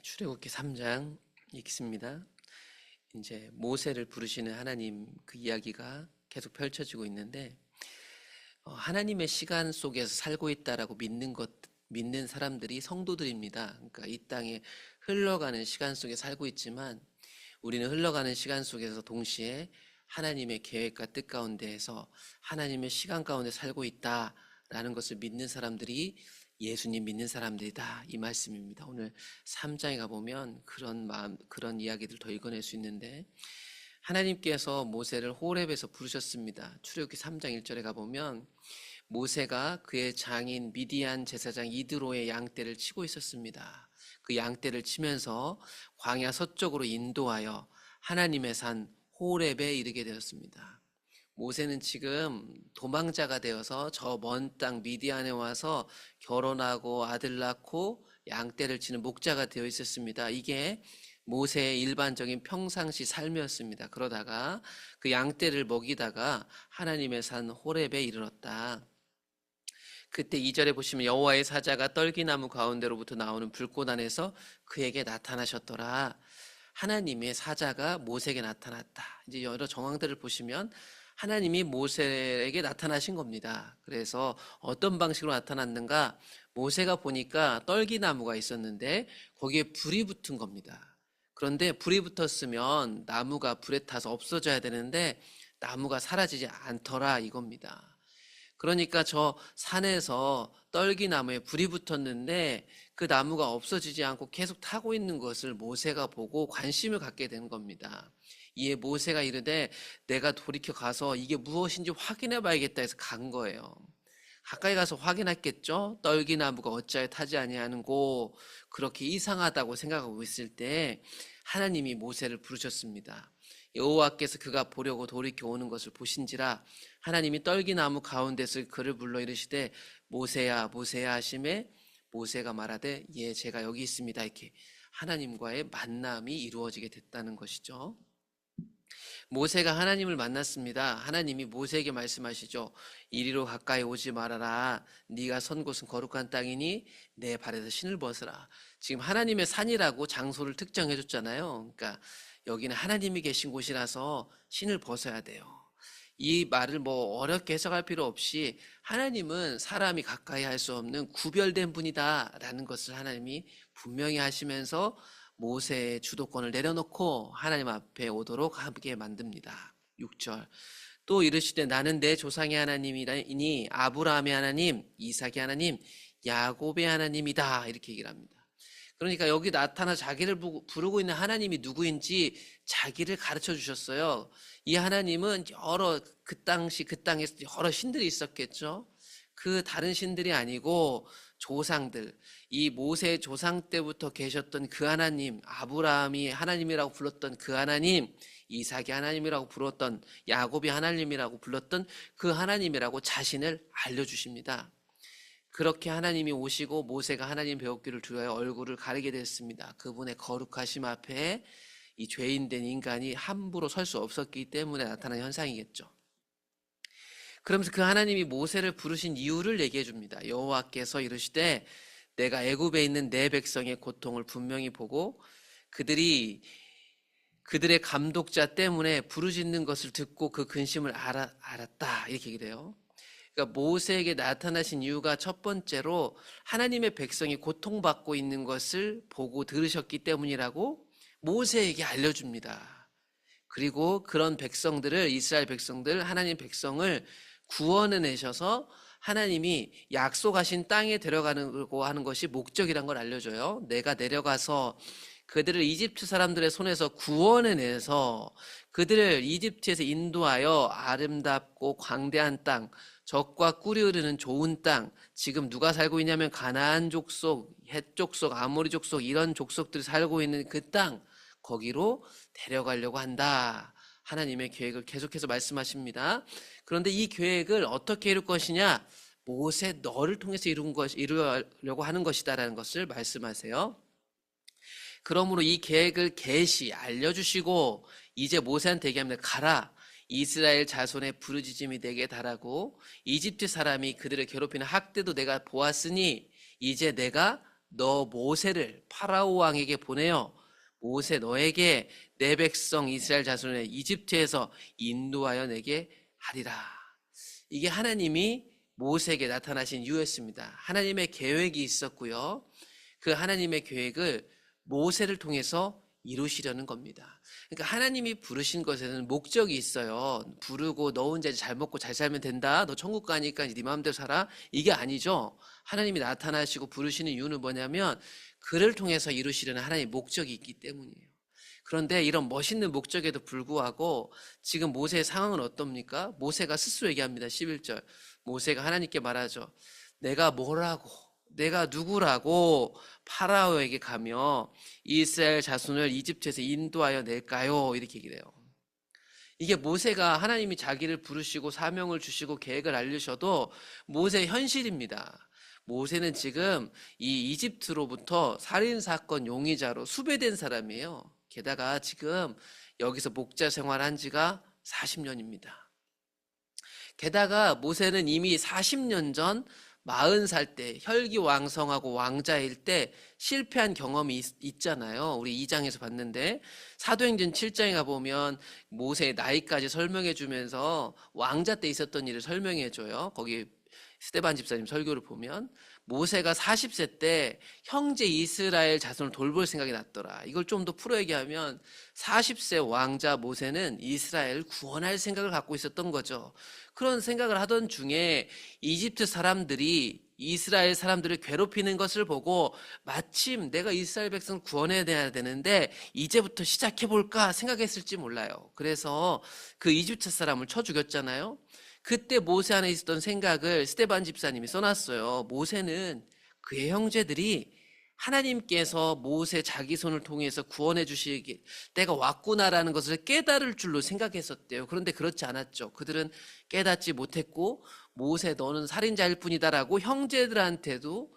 출애굽기 3장 읽습니다. 이제 모세를 부르시는 하나님 그 이야기가 계속 펼쳐지고 있는데 하나님의 시간 속에서 살고 있다라고 믿는 사람들이 성도들입니다. 그러니까 이 땅에 흘러가는 시간 속에 살고 있지만 우리는 흘러가는 시간 속에서 동시에 하나님의 계획과 뜻 가운데에서 하나님의 시간 가운데 살고 있다라는 것을 믿는 사람들이 예수님 믿는 사람들이다, 이 말씀입니다. 오늘 3장에 가보면 그런 이야기들 더 읽어낼 수 있는데, 하나님께서 모세를 호렙에서 부르셨습니다. 출애굽기 3장 1절에 가보면 모세가 그의 장인 미디안 제사장 이드로의 양떼를 치고 있었습니다. 그 양떼를 치면서 광야 서쪽으로 인도하여 하나님의 산 호렙에 이르게 되었습니다. 모세는 지금 도망자가 되어서 저 먼 땅 미디안에 와서 결혼하고 아들 낳고 양떼를 치는 목자가 되어 있었습니다. 이게 모세의 일반적인 평상시 삶이었습니다. 그러다가 그 양떼를 먹이다가 하나님의 산 호렙에 이르렀다. 그때 2절에 보시면 여호와의 사자가 떨기나무 가운데로부터 나오는 불꽃 안에서 그에게 나타나셨더라. 하나님의 사자가 모세에게 나타났다. 이제 여러 정황들을 보시면 하나님이 모세에게 나타나신 겁니다. 그래서 어떤 방식으로 나타났는가? 모세가 보니까 떨기나무가 있었는데 거기에 불이 붙은 겁니다. 그런데 불이 붙었으면 나무가 불에 타서 없어져야 되는데 나무가 사라지지 않더라, 이겁니다. 그러니까 저 산에서 떨기나무에 불이 붙었는데 그 나무가 없어지지 않고 계속 타고 있는 것을 모세가 보고 관심을 갖게 된 겁니다. 이에 모세가 이르되 내가 돌이켜 가서 이게 무엇인지 확인해 봐야겠다 해서 간 거예요. 가까이 가서 확인했겠죠. 떨기나무가 어찌하여 타지 아니하는고 그렇게 이상하다고 생각하고 있을 때 하나님이 모세를 부르셨습니다. 여호와께서 그가 보려고 돌이켜 오는 것을 보신지라 하나님이 떨기나무 가운데서 그를 불러 이르시되 모세야 모세야 하심에 모세가 말하되 예 제가 여기 있습니다, 이렇게 하나님과의 만남이 이루어지게 됐다는 것이죠. 모세가 하나님을 만났습니다. 하나님이 모세에게 말씀하시죠. 이리로 가까이 오지 말아라. 네가 선 곳은 거룩한 땅이니 내 발에서 신을 벗으라. 지금 하나님의 산이라고 장소를 특정해 줬잖아요. 그러니까 여기는 하나님이 계신 곳이라서 신을 벗어야 돼요. 이 말을 뭐 어렵게 해석할 필요 없이 하나님은 사람이 가까이 할 수 없는 구별된 분이다라는 것을 하나님이 분명히 하시면서 모세의 주도권을 내려놓고 하나님 앞에 오도록 하게 만듭니다. 6절 또 이르시되 나는 내 조상의 하나님이니 아브라함의 하나님, 이삭의 하나님, 야곱의 하나님이다, 이렇게 얘기를 합니다. 그러니까 여기 나타나 자기를 부르고 있는 하나님이 누구인지 자기를 가르쳐 주셨어요. 이 하나님은 그 땅에 여러 신들이 있었겠죠. 그 다른 신들이 아니고 조상들, 이 모세 조상 때부터 계셨던 그 하나님, 아브라함이 하나님이라고 불렀던 그 하나님, 이삭이 하나님이라고 불렀던, 야곱이 하나님이라고 불렀던 그 하나님이라고 자신을 알려주십니다. 그렇게 하나님이 오시고 모세가 하나님 배웠기를 두려워 얼굴을 가리게 됐습니다. 그분의 거룩하심 앞에 이 죄인된 인간이 함부로 설 수 없었기 때문에 나타난 현상이겠죠. 그러면서 그 하나님이 모세를 부르신 이유를 얘기해 줍니다. 여호와께서 이르시되 내가 애굽에 있는 내 백성의 고통을 분명히 보고 그들의 감독자 때문에 부르짖는 것을 듣고 그 근심을 알았다, 이렇게 얘기를 해요. 그러니까 모세에게 나타나신 이유가 첫 번째로 하나님의 백성이 고통받고 있는 것을 보고 들으셨기 때문이라고 모세에게 알려줍니다. 그리고 그런 백성들을, 이스라엘 백성들, 하나님 백성을 구원해 내셔서 하나님이 약속하신 땅에 데려가려고 하는 것이 목적이란 걸 알려줘요. 내가 내려가서 그들을 이집트 사람들의 손에서 구원해 내서 그들을 이집트에서 인도하여 아름답고 광대한 땅, 젖과 꿀이 흐르는 좋은 땅, 지금 누가 살고 있냐면 가나안 족속, 헷 족속, 아모리 족속, 이런 족속들이 살고 있는 그 땅, 거기로 데려가려고 한다. 하나님의 계획을 계속해서 말씀하십니다. 그런데 이 계획을 어떻게 이룰 것이냐? 모세 너를 통해서 이루려고 하는 것이다라는 것을 말씀하세요. 그러므로 이 계획을 알려주시고 이제 모세한테 얘기합니다. 가라. 이스라엘 자손의 부르짖음이 내게 달하고 이집트 사람이 그들을 괴롭히는 학대도 내가 보았으니 이제 내가 너 모세를 파라오 왕에게 보내어 모세 너에게 내 백성 이스라엘 자손을 이집트에서 인도하여 내게 하리라. 이게 하나님이 모세에게 나타나신 이유였습니다. 하나님의 계획이 있었고요. 그 하나님의 계획을 모세를 통해서 이루시려는 겁니다. 그러니까 하나님이 부르신 것에는 목적이 있어요. 부르고 너 혼자 잘 먹고 잘 살면 된다. 너 천국 가니까 네 마음대로 살아. 이게 아니죠. 하나님이 나타나시고 부르시는 이유는 뭐냐면 그를 통해서 이루시려는 하나님의 목적이 있기 때문이에요. 그런데 이런 멋있는 목적에도 불구하고 지금 모세의 상황은 어떻습니까? 모세가 스스로 얘기합니다. 11절. 모세가 하나님께 말하죠. 내가 뭐라고, 내가 누구라고 파라오에게 가며 이스라엘 자손을 이집트에서 인도하여 낼까요? 이렇게 얘기를 해요. 이게 모세가 하나님이 자기를 부르시고 사명을 주시고 계획을 알려주셔도 모세의 현실입니다. 모세는 지금 이 이집트로부터 살인사건 용의자로 수배된 사람이에요. 게다가 지금 여기서 목자 생활한 지가 40년입니다. 게다가 모세는 이미 40년 전 40살 때 혈기왕성하고 왕자일 때 실패한 경험이 있잖아요. 우리 2장에서 봤는데 사도행전 7장에 가보면 모세의 나이까지 설명해 주면서 왕자 때 있었던 일을 설명해 줘요. 거기 스데반 집사님 설교를 보면 모세가 40세 때 형제 이스라엘 자손을 돌볼 생각이 났더라. 이걸 좀 더 풀어 얘기하면 40세 왕자 모세는 이스라엘을 구원할 생각을 갖고 있었던 거죠. 그런 생각을 하던 중에 이집트 사람들이 이스라엘 사람들을 괴롭히는 것을 보고 마침 내가 이스라엘 백성을 구원해야 되는데 이제부터 시작해볼까 생각했을지 몰라요. 그래서 그 이집트 사람을 쳐 죽였잖아요. 그때 모세 안에 있었던 생각을 스데반 집사님이 써놨어요. 모세는 그의 형제들이 하나님께서 모세 자기 손을 통해서 구원해 주시기 때가 왔구나라는 것을 깨달을 줄로 생각했었대요. 그런데 그렇지 않았죠. 그들은 깨닫지 못했고 모세 너는 살인자일 뿐이다라고 형제들한테도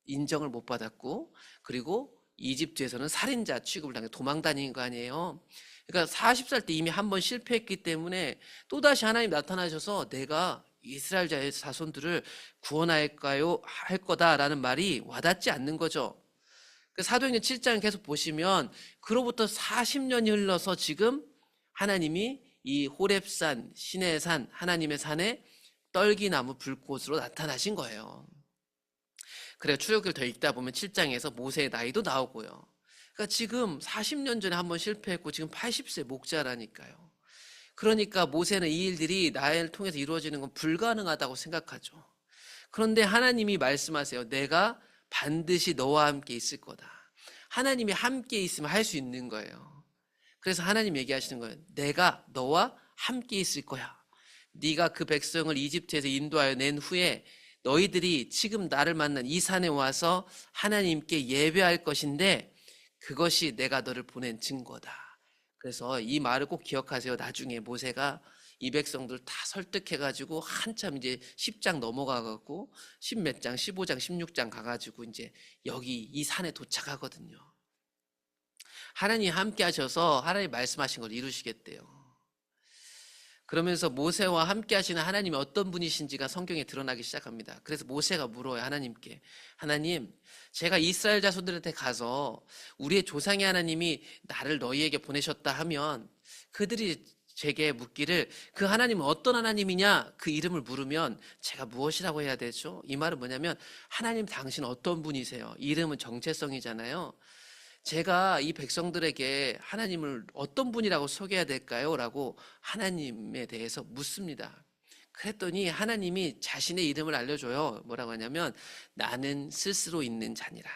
인정을 못 받았고 그리고 이집트에서는 살인자 취급을 당해 도망 다닌 거 아니에요. 그러니까 40살 때 이미 한 번 실패했기 때문에 또다시 하나님 나타나셔서 내가 이스라엘 자손들을 구원할까요? 할 거다라는 말이 와닿지 않는 거죠. 사도행전 7장 계속 보시면 그로부터 40년이 흘러서 지금 하나님이 이 호렙산, 시내산, 하나님의 산에 떨기나무 불꽃으로 나타나신 거예요. 그래서 출애굽기를 더 읽다 보면 7장에서 모세의 나이도 나오고요. 그러니까 지금 40년 전에 한번 실패했고 지금 80세 목자라니까요. 그러니까 모세는 이 일들이 나를 통해서 이루어지는 건 불가능하다고 생각하죠. 그런데 하나님이 말씀하세요. 내가 반드시 너와 함께 있을 거다. 하나님이 함께 있으면 할 수 있는 거예요. 그래서 하나님 얘기하시는 거예요. 내가 너와 함께 있을 거야. 네가 그 백성을 이집트에서 인도하여 낸 후에 너희들이 지금 나를 만난 이 산에 와서 하나님께 예배할 것인데 그것이 내가 너를 보낸 증거다. 그래서 이 말을 꼭 기억하세요. 나중에 모세가 이 백성들 다 설득해가지고 한참 이제 10장 넘어가갖고 10몇 장, 15장, 16장 가가지고 이제 여기 이 산에 도착하거든요. 하나님이 함께 하셔서 하나님 말씀하신 걸 이루시겠대요. 그러면서 모세와 함께 하시는 하나님이 어떤 분이신지가 성경에 드러나기 시작합니다. 그래서 모세가 물어요. 하나님께. 하나님, 제가 이스라엘 자손들한테 가서 우리의 조상의 하나님이 나를 너희에게 보내셨다 하면 그들이 제게 묻기를 그 하나님은 어떤 하나님이냐 그 이름을 물으면 제가 무엇이라고 해야 되죠? 이 말은 뭐냐면 하나님 당신은 어떤 분이세요? 이름은 정체성이잖아요. 제가 이 백성들에게 하나님을 어떤 분이라고 소개해야 될까요? 라고 하나님에 대해서 묻습니다. 그랬더니 하나님이 자신의 이름을 알려줘요. 뭐라고 하냐면 나는 스스로 있는 자니라.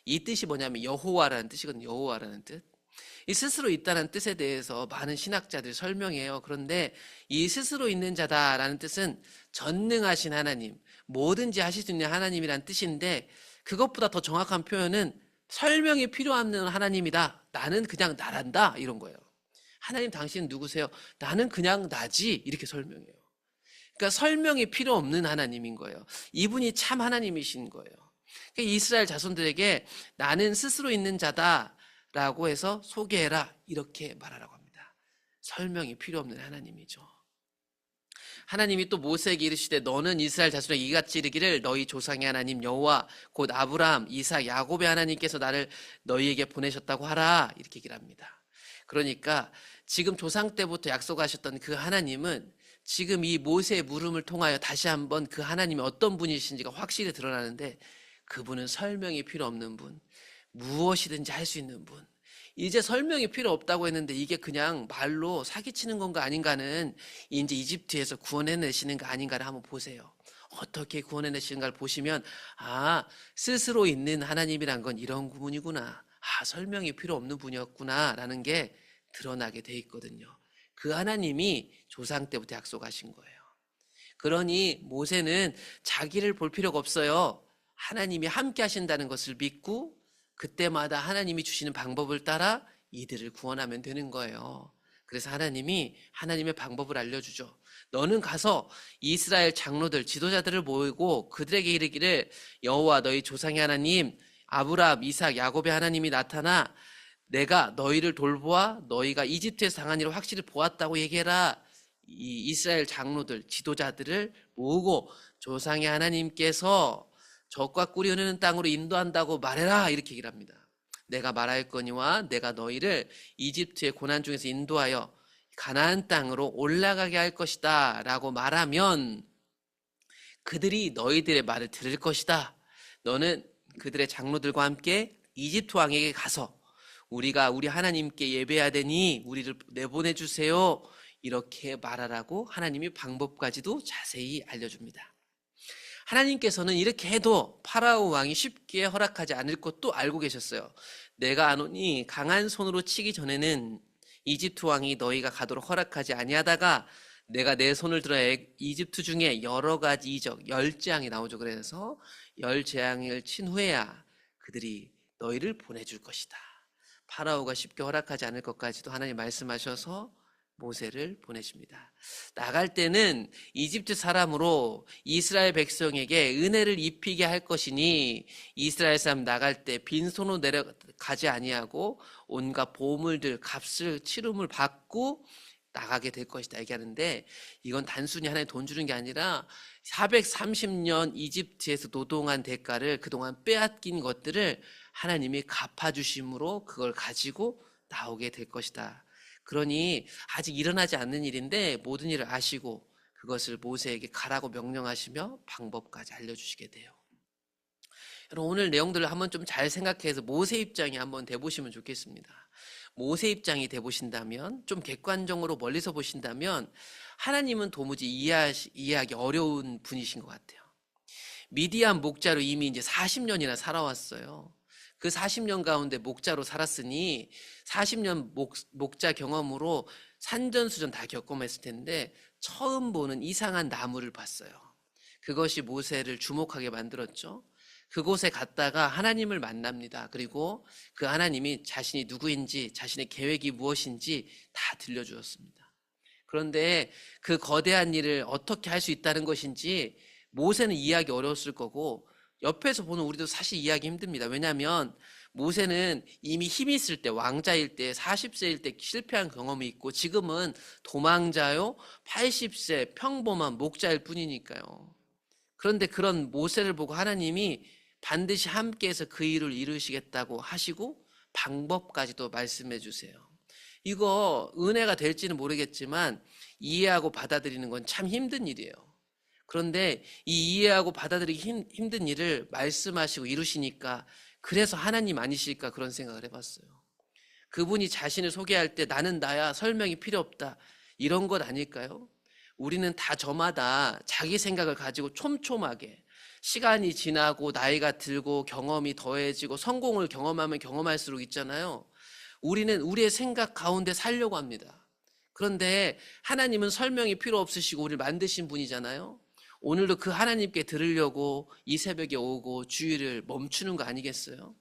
이 뜻이 뭐냐면 여호와라는 뜻이거든요. 여호와라는 뜻. 이 스스로 있다는 뜻에 대해서 많은 신학자들이 설명해요. 그런데 이 스스로 있는 자다라는 뜻은 전능하신 하나님, 뭐든지 하실 수 있는 하나님이란 뜻인데 그것보다 더 정확한 표현은 설명이 필요 없는 하나님이다. 나는 그냥 나란다. 이런 거예요. 하나님 당신은 누구세요? 나는 그냥 나지. 이렇게 설명해요. 그러니까 설명이 필요 없는 하나님인 거예요. 이분이 참 하나님이신 거예요. 그러니까 이스라엘 자손들에게 나는 스스로 있는 자다라고 해서 소개해라. 이렇게 말하라고 합니다. 설명이 필요 없는 하나님이죠. 하나님이 또 모세에게 이르시되 너는 이스라엘 자손에게 이같이 이르기를 너희 조상의 하나님 여호와 곧 아브라함, 이삭, 야곱의 하나님께서 나를 너희에게 보내셨다고 하라. 이렇게 얘기를 합니다. 그러니까 지금 조상 때부터 약속하셨던 그 하나님은 지금 이 모세의 물음을 통하여 다시 한번 그 하나님이 어떤 분이신지가 확실히 드러나는데, 그분은 설명이 필요 없는 분, 무엇이든지 할 수 있는 분. 이제 설명이 필요 없다고 했는데 이게 그냥 말로 사기치는 건가 아닌가는 이제 이집트에서 구원해내시는 거 아닌가를 한번 보세요. 어떻게 구원해내시는가를 보시면 스스로 있는 하나님이란 건 이런 분이구나, 설명이 필요 없는 분이었구나 라는 게 드러나게 돼 있거든요. 그 하나님이 조상 때부터 약속하신 거예요. 그러니 모세는 자기를 볼 필요가 없어요. 하나님이 함께 하신다는 것을 믿고 그때마다 하나님이 주시는 방법을 따라 이들을 구원하면 되는 거예요. 그래서 하나님이 하나님의 방법을 알려주죠. 너는 가서 이스라엘 장로들, 지도자들을 모이고 그들에게 이르기를 여호와 너희 조상의 하나님 아브라함, 이삭, 야곱의 하나님이 나타나 내가 너희를 돌보아 너희가 이집트에서 당한 일을 확실히 보았다고 얘기해라. 이 이스라엘 장로들, 지도자들을 모으고 조상의 하나님께서 적과 꿀이 흐르는 땅으로 인도한다고 말해라. 이렇게 얘기를 합니다. 내가 말하였거니와 내가 너희를 이집트의 고난 중에서 인도하여 가나안 땅으로 올라가게 할 것이다 라고 말하면 그들이 너희들의 말을 들을 것이다. 너는 그들의 장로들과 함께 이집트 왕에게 가서 우리가 우리 하나님께 예배해야 되니 우리를 내보내주세요. 이렇게 말하라고 하나님이 방법까지도 자세히 알려줍니다. 하나님께서는 이렇게 해도 파라오 왕이 쉽게 허락하지 않을 것도 알고 계셨어요. 내가 아노니 강한 손으로 치기 전에는 이집트 왕이 너희가 가도록 허락하지 아니하다가 내가 내 손을 들어 이집트 중에 여러 가지 이적, 10재앙이 나오죠. 그래서 10재앙을 친 후에야 그들이 너희를 보내줄 것이다. 파라오가 쉽게 허락하지 않을 것까지도 하나님 말씀하셔서 모세를 보내십니다. 나갈 때는 이집트 사람으로 이스라엘 백성에게 은혜를 입히게 할 것이니 이스라엘 사람 나갈 때 빈손으로 내려가지 아니하고 온갖 보물들 값을 치름을 받고 나가게 될 것이다 얘기하는데, 이건 단순히 하나님 돈 주는 게 아니라 430년 이집트에서 노동한 대가를 그동안 빼앗긴 것들을 하나님이 갚아주심으로 그걸 가지고 나오게 될 것이다. 그러니 아직 일어나지 않는 일인데 모든 일을 아시고 그것을 모세에게 가라고 명령하시며 방법까지 알려주시게 돼요. 여러분, 오늘 내용들을 한번 좀 잘 생각해서 모세 입장이 한번 돼보시면 좋겠습니다. 모세 입장이 돼보신다면, 좀 객관적으로 멀리서 보신다면 하나님은 도무지 이해하기 어려운 분이신 것 같아요. 미디안 목자로 이미 이제 40년이나 살아왔어요. 그 40년 가운데 목자로 살았으니 40년 목자 경험으로 산전수전 다 겪어냈을 텐데 처음 보는 이상한 나무를 봤어요. 그것이 모세를 주목하게 만들었죠. 그곳에 갔다가 하나님을 만납니다. 그리고 그 하나님이 자신이 누구인지, 자신의 계획이 무엇인지 다 들려주었습니다. 그런데 그 거대한 일을 어떻게 할 수 있다는 것인지 모세는 이해하기 어려웠을 거고, 옆에서 보는 우리도 사실 이해하기 힘듭니다. 왜냐하면 모세는 이미 힘이 있을 때, 왕자일 때, 40세일 때 실패한 경험이 있고 지금은 도망자요 80세 평범한 목자일 뿐이니까요. 그런데 그런 모세를 보고 하나님이 반드시 함께해서 그 일을 이루시겠다고 하시고 방법까지도 말씀해 주세요. 이거 은혜가 될지는 모르겠지만 이해하고 받아들이는 건 참 힘든 일이에요. 그런데 이 이해하고 받아들이기 힘든 일을 말씀하시고 이루시니까 그래서 하나님 아니실까 그런 생각을 해봤어요. 그분이 자신을 소개할 때 나는 나야, 설명이 필요 없다, 이런 것 아닐까요? 우리는 다 저마다 자기 생각을 가지고 촘촘하게 시간이 지나고 나이가 들고 경험이 더해지고 성공을 경험하면 경험할수록 있잖아요. 우리는 우리의 생각 가운데 살려고 합니다. 그런데 하나님은 설명이 필요 없으시고 우리를 만드신 분이잖아요. 오늘도 그 하나님께 들으려고 이 새벽에 오고 주일을 멈추는 거 아니겠어요?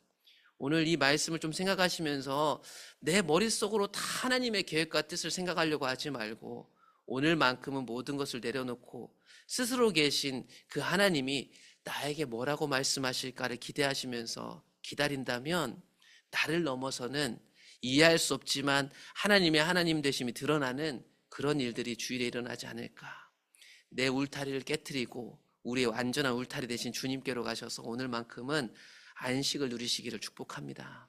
오늘 이 말씀을 좀 생각하시면서 내 머릿속으로 다 하나님의 계획과 뜻을 생각하려고 하지 말고 오늘만큼은 모든 것을 내려놓고 스스로 계신 그 하나님이 나에게 뭐라고 말씀하실까를 기대하시면서 기다린다면 나를 넘어서는 이해할 수 없지만 하나님의 하나님 되심이 드러나는 그런 일들이 주일에 일어나지 않을까. 내 울타리를 깨뜨리고 우리의 완전한 울타리 되신 주님께로 가셔서 오늘만큼은 안식을 누리시기를 축복합니다.